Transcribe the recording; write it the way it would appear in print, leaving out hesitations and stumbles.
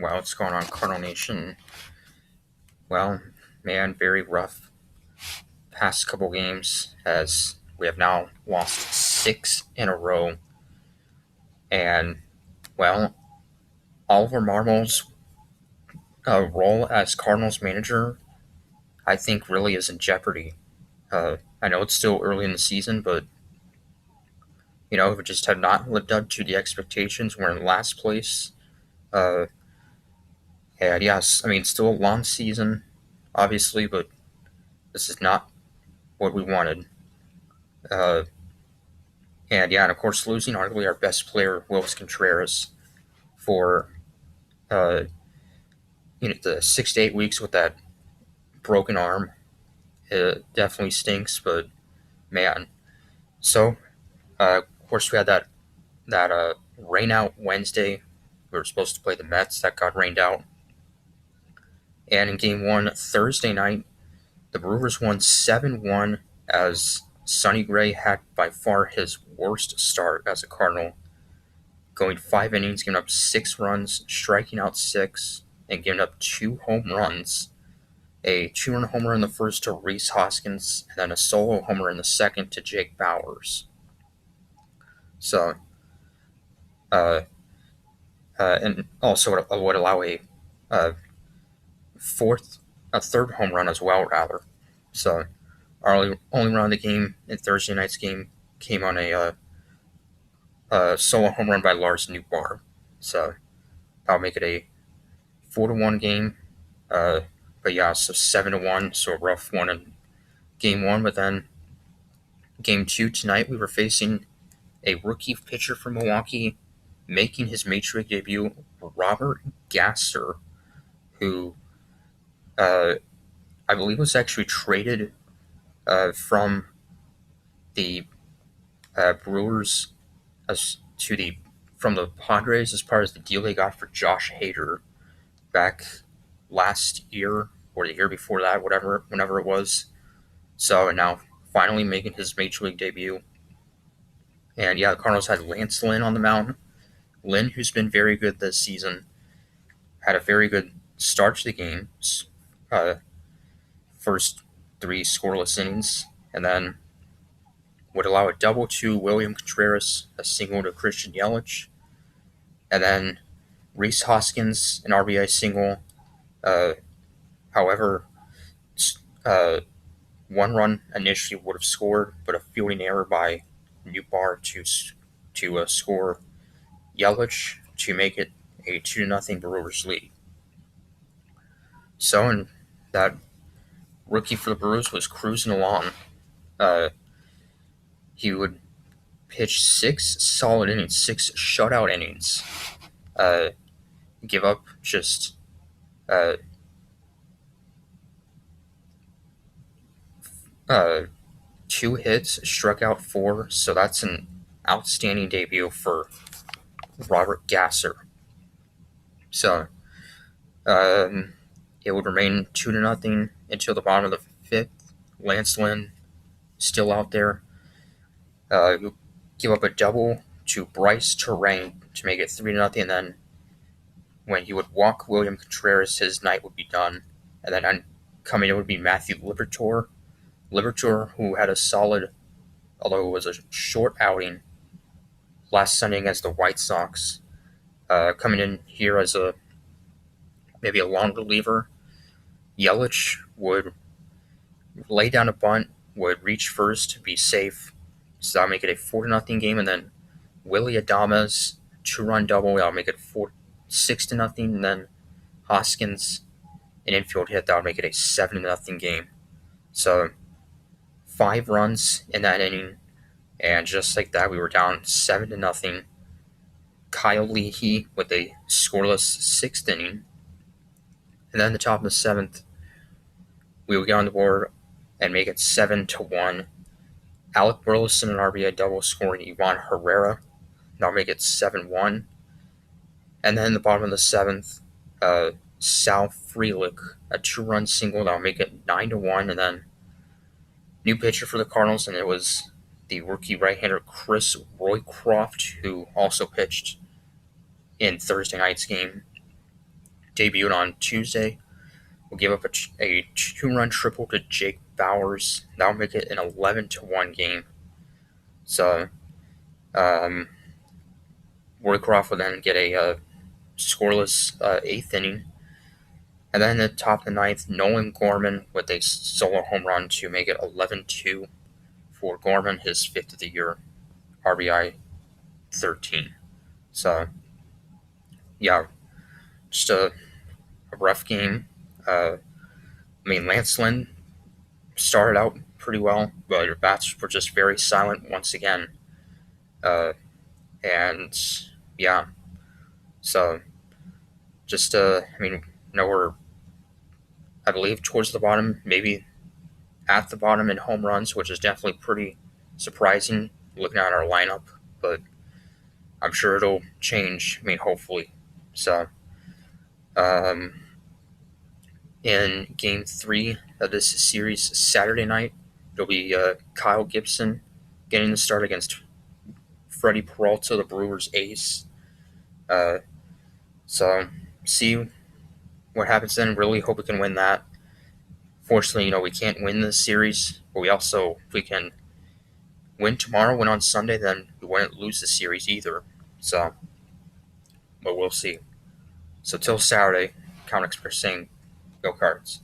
Well, what's going on, Cardinal Nation? Well, man, very rough past couple games as we have now lost six in a row. And, well, Oliver Marmole's role as Cardinals manager, I think, really is in jeopardy. I know it's still early in the season, but, we just have not lived up to the expectations. We're in last place. Uh, and, yes, I mean, still a long season, obviously, but this is not what we wanted. Uh, and of course, losing arguably our best player, Willis Contreras, for uh, the 6 to 8 weeks with that broken arm, it definitely stinks. But man, so of course we had that rain out Wednesday. We were supposed to play the Mets, that got rained out. And in Game One Thursday night, the Brewers won 7-1 as Sonny Gray had by far his worst start as a Cardinal, going 5 innings, giving up 6 runs, striking out 6, and giving up 2 home runs. A 2-run homer in the first to Rhys Hoskins, and then a solo homer in the second to Jake Bauers. So, uh, and also would allow uh, a third home run as well, rather. So, our only run of the game in Thursday night's game came on a solo home run by Lars Nootbaar. So, that'll make it a 4-1 game. But yeah, so 7-1, so a rough one in Game 1. But then Game 2 tonight, we were facing a rookie pitcher from Milwaukee making his Major League debut, Robert Gasser, who I believe was actually traded from the Brewers from the Padres as part of the deal they got for Josh Hader back last year or the year before that, whenever it was. So, and now finally making his Major League debut. And yeah, the Cardinals had Lance Lynn on the mound. Lynn, who's been very good this season, had a very good start to the game. First 3 scoreless innings, and then would allow a double to William Contreras, a single to Christian Yelich, and then Rhys Hoskins, an RBI single. However, uh, 1 run initially would have scored, but a fielding error by Nootbaar to score Yelich to make it a 2-0 Brewers lead. So, and that rookie for the Brewers was cruising along. He would pitch 6 solid innings, 6 shutout innings, give up just uh, uh, 2 hits, struck out 4. So that's an outstanding debut for Robert Gasser. So it would remain 2-0 until the bottom of the 5th. Lance Lynn still out there. He'll give up a double to Bryce Terrain to make it 3-0, and then when he would walk William Contreras, his night would be done. And then coming in would be Matthew Liberatore. Liberatore, who had a solid, although it was a short outing last Sunday against the White Sox, coming in here as maybe a long reliever. Yelich would lay down a bunt, would reach first to be safe, so that'll make it a 4-0 game, and then Willy Adames 2-run double, that'll make it 6-0, and then Hoskins an infield hit, that'll make it a 7-0 game. So 5 runs in that inning, and just like that, we were down 7-0. Kyle Leahy with a scoreless 6th inning, and then the top of the 7th, we would get on the board and make it 7-1. Alec Burleson, an RBI double, scoring Ivan Herrera. That'll make it 7-1. And then the bottom of the 7th, Sal Frelick, a 2-run single. That'll make it 9-1. And then new pitcher for the Cardinals, and it was the rookie right-hander Chris Roycroft, who also pitched in Thursday night's game. debuted on Tuesday, will give up a 2-run triple to Jake Bauers. That'll make it an 11-1 game. So, Roycroft will then get a scoreless 8th inning. And then at the top of the ninth, Nolan Gorman with a solo home run to make it 11-2 for Gorman, his 5th of the year, RBI 13. So, yeah, just a rough game. Lance Lynn started out pretty well, but your bats were just very silent once again. And, yeah, so just, we're, I believe, towards the bottom, maybe at the bottom in home runs, which is definitely pretty surprising looking at our lineup, but I'm sure it'll change, hopefully. So, in Game 3 of this series Saturday night, it'll be Kyle Gibson getting the start against Freddie Peralta, the Brewers ace. So, see what happens then. Really hope we can win that. Fortunately, we can't win this series, but if we can win tomorrow, win on Sunday, then we wouldn't lose the series either. So, but we'll see. So till Saturday, Count Express saying, go Cards.